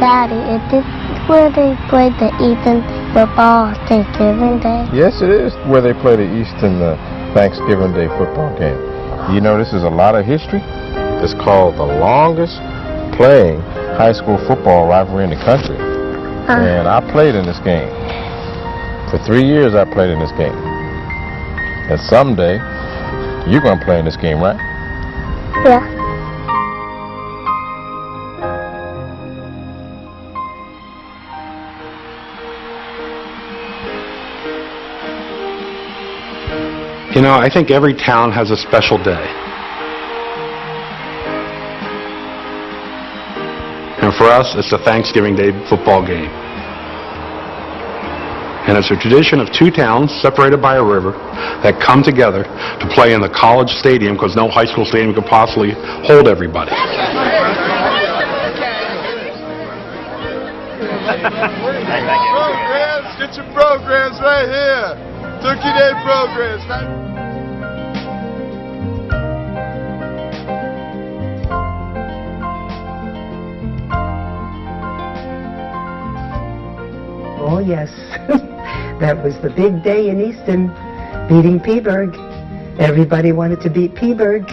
Daddy, is this where they play the Easton football Thanksgiving Day? Yes, it is where they play the Easton Thanksgiving Day football game. You know, this is a lot of history. It's called the longest playing high school football rivalry in the country. And I played in this game. For 3 years I played in this game. And someday, you're going to play in this game, right? Yeah. You know, I think every town has a special day. And for us, it's the Thanksgiving Day football game. And it's a tradition of two towns separated by a river that come together to play in the college stadium because no high school stadium could possibly hold everybody. Programs, get your programs right here. Turkey Day programs. Oh, yes. That was the big day in Easton, beating Peaburg. Everybody wanted to beat Peaburg.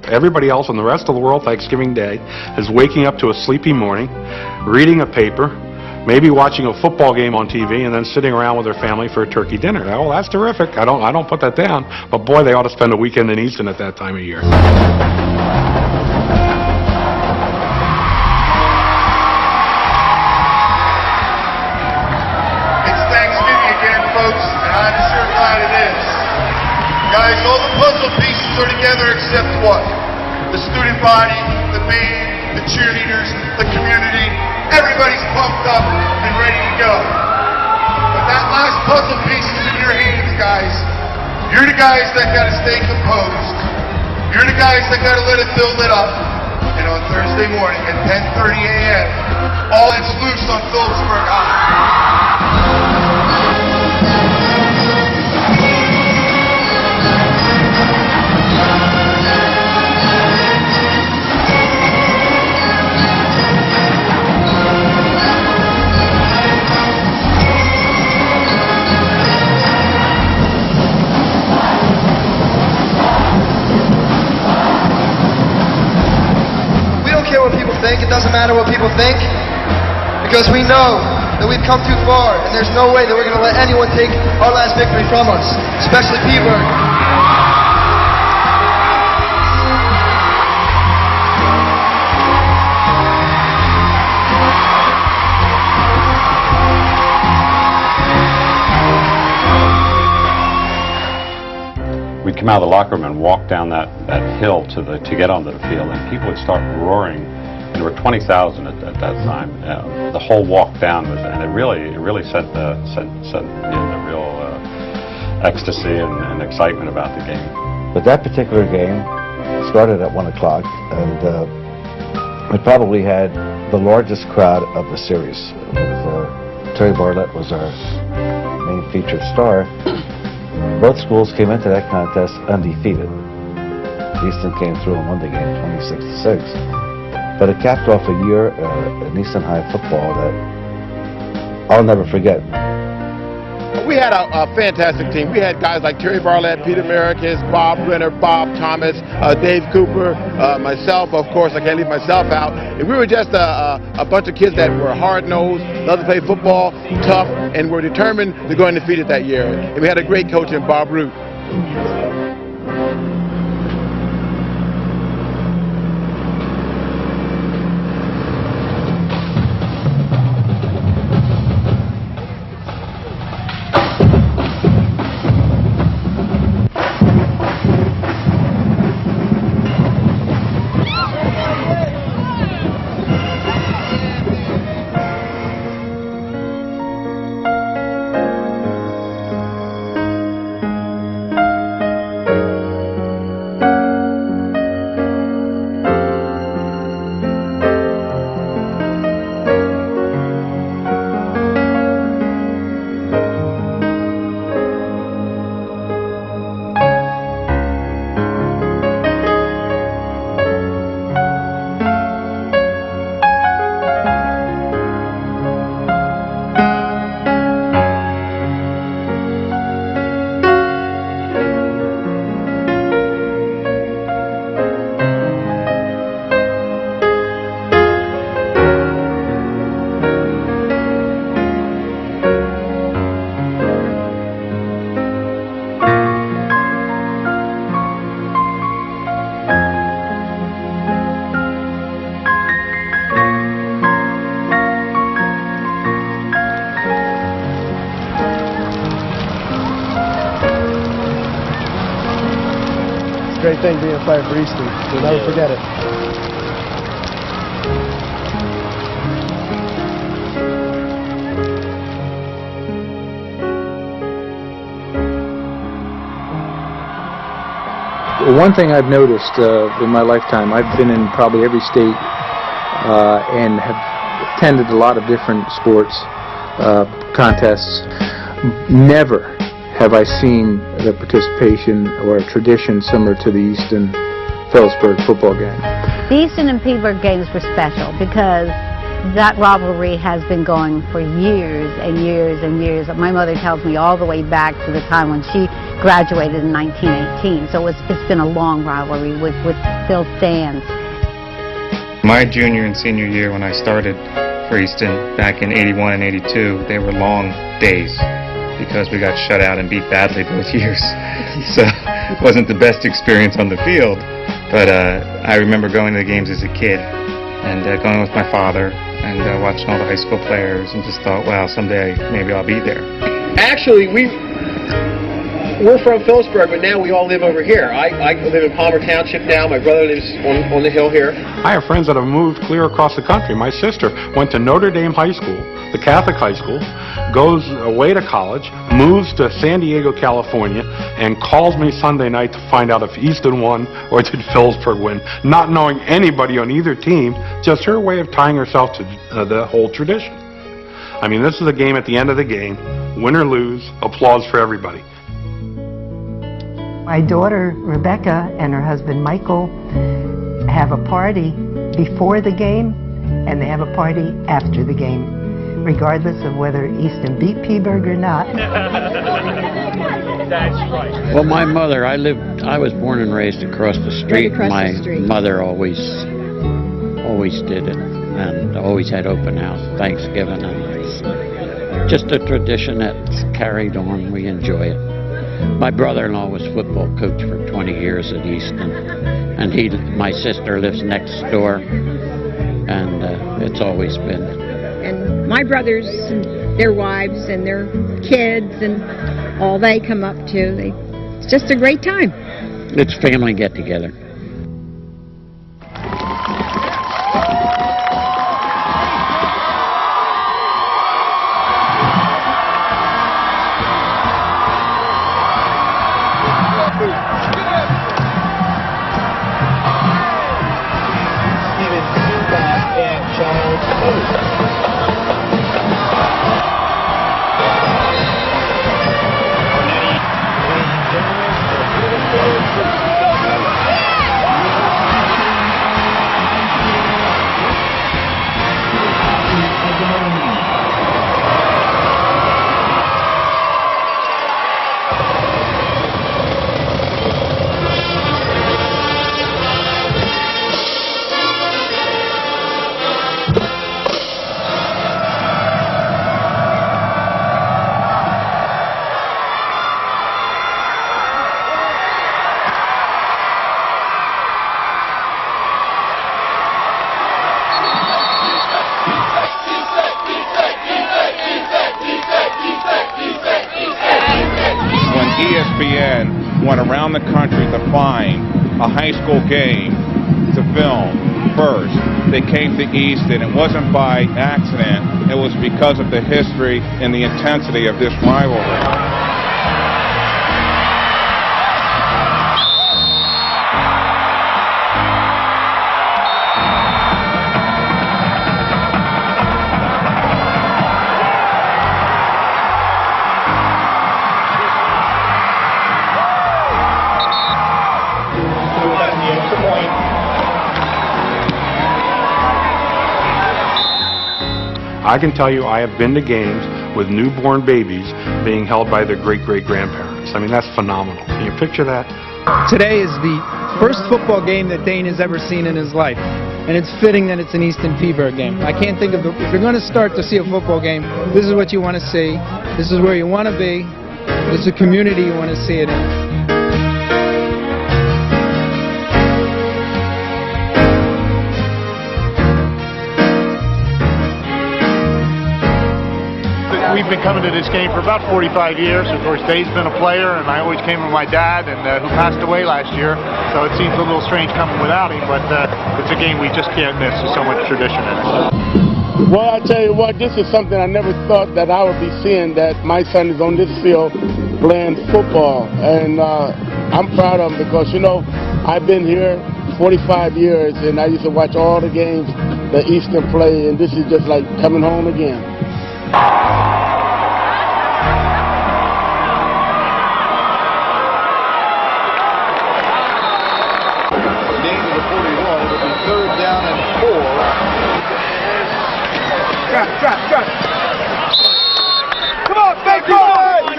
Everybody else in the rest of the world, Thanksgiving Day, is waking up to a sleepy morning, reading a paper, maybe watching a football game on TV, and then sitting around with their family for a turkey dinner. Oh, that's terrific. I don't put that down. But boy, they ought to spend a weekend in Easton at that time of year. It's Thanksgiving again, folks, and I'm sure glad it is. Guys, all the puzzle pieces are together except what? The student body, the band, the cheerleaders, the community. Everybody's pumped up and ready to go. But that last puzzle piece is in your hands, guys. You're the guys that gotta stay composed. You're the guys that gotta let it build it up. And on Thursday morning at 10:30 a.m., all is loose on Phillipsburg High. It doesn't matter what people think, because we know that we've come too far, and there's no way that we're going to let anyone take our last victory from us, especially Peaburg. We'd come out of the locker room and walk down that hill to get onto the field, and people would start roaring. There were 20,000 at that time. The whole walk down was, and it really sent the real ecstasy and excitement about the game. But that particular game started at 1 o'clock, and it probably had the largest crowd of the series. Terry Bartlett was our main featured star. Both schools came into that contest undefeated. Easton came through and won the game 26-6. But it capped off a year in Easton High football that I'll never forget. We had a fantastic team. We had guys like Terry Bartlett, Peter Maricus, Bob Renner, Bob Thomas, Dave Cooper, myself, of course, I can't leave myself out. And we were just a bunch of kids that were hard-nosed, loved to play football, tough, and were determined to go undefeated that year. And we had a great coach in Bob Root. a great thing being a player for Easton. You'll never forget it. One thing I've noticed in my lifetime, I've been in probably every state and have attended a lot of different sports contests. Never have I seen the participation or a tradition similar to the Easton-Phillipsburg football game. The Easton and Peterborough games were special because that rivalry has been going for years and years and years. My mother tells me all the way back to the time when she graduated in 1918. So it's been a long rivalry with still stands. My junior and senior year when I started for Easton back in 81 and 82, they were long days because we got shut out and beat badly both years. So it wasn't the best experience on the field, but I remember going to the games as a kid and going with my father and watching all the high school players and just thought, wow, someday maybe I'll be there. Actually, we're from Phillipsburg, but now we all live over here. I live in Palmer Township now. My brother lives on the hill here. I have friends that have moved clear across the country. My sister went to Notre Dame High School, the Catholic high school, goes away to college, moves to San Diego, California, and calls me Sunday night to find out if Easton won or did Phillipsburg win, not knowing anybody on either team, just her way of tying herself to the whole tradition. I mean, this is a game at the end of the game, win or lose, applause for everybody. My daughter, Rebecca, and her husband, Michael, have a party before the game, and they have a party after the game, regardless of whether Easton beat Peterborough or not. That's right. Well, my mother, I was born and raised across the street. My mother always did it, and always had open house, Thanksgiving, and it's just a tradition that's carried on. We enjoy it. My brother-in-law was football coach for 20 years at Easton, and my sister lives next door, and it's always been. And my brothers and their wives and their kids and all they come up to, it's just a great time. It's family get-together. ESPN went around the country to find a high school game to film first. They came to Easton. It wasn't by accident. It was because of the history and the intensity of this rivalry. I can tell you I have been to games with newborn babies being held by their great-great-grandparents. I mean, that's phenomenal. Can you picture that? Today is the first football game that Dane has ever seen in his life, and it's fitting that it's an Easton-Peterborough game. I can't think of if you're going to start to see a football game, this is what you want to see, this is where you want to be, this is a community you want to see it in. we've been coming to this game for about 45 years. Of course, Dave's been a player, and I always came with my dad, and who passed away last year. So it seems a little strange coming without him, but it's a game we just can't miss. There's so much tradition in it. Well, I tell you what, this is something I never thought that I would be seeing, that my son is on this field playing football. And I'm proud of him because, you know, I've been here 45 years, and I used to watch all the games that Easton play, and this is just like coming home again. Gain to the 41. It'll be 3rd down and 4. Drop. Come on, big boy!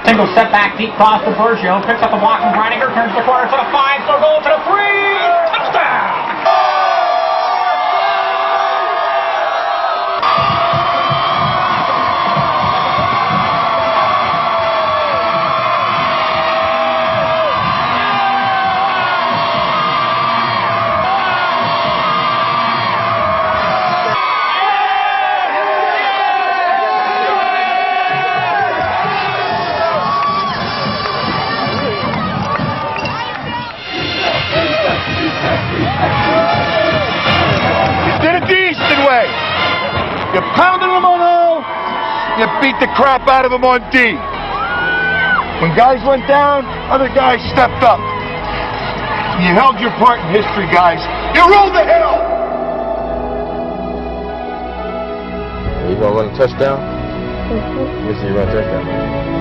Single step back deep cross to Bergio, picks up the block from Reininger, turns the corner to the 5, so goal to the 3, touchdown! You pounded them on O, you beat the crap out of them on D. When guys went down, other guys stepped up. You held your part in history, guys. You ruled the hill! You gonna run a touchdown? Let me see you run a touchdown.